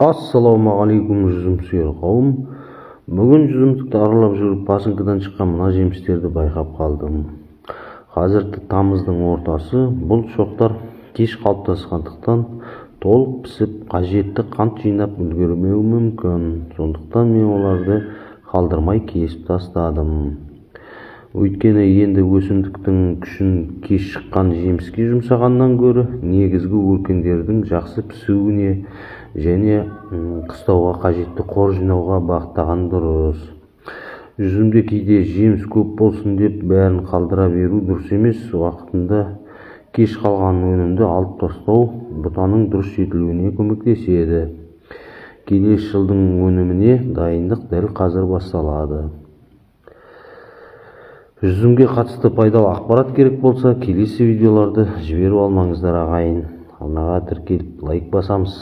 Ассалаумағалейкум жүзімсүйер қауым. Бүгін жүзімдікті аралап жүріп басыңкыдан шыққан мына жемістерді байқап қалдым. Қазіргі тамыздың ортасы, бұл шоқтар кеш қалыптасқандықтан толық пісіп, қажетті қант жинап үлгермеуі мүмкін. Сондықтан мен оларды қалдырмай кесіп тастадым. Өйткені енді өсімдіктің күшін кеш шыққан жеміске жұмсағаннан гөрі негізгі өркендердің жақсы пісуіне және қыстауға қажетті қор жинауға бағыттаған дұрыс. Жүзімде кейде жеміс көп болсын деп бәрін қалдыра беру дұрыс емес. Уақытында кеш қалған өнімді алып тастау бұтаның дұрыс жетілуіне көмектеседі. Келесі жылдың өніміне дайындық дәл қазір басталады. Жүзімге қатысты пайдалы ақпарат керек болса, келесі видеоларды жіберіп алмаңыздар ағайын. Арнаға тіркеліп лайк басамыз.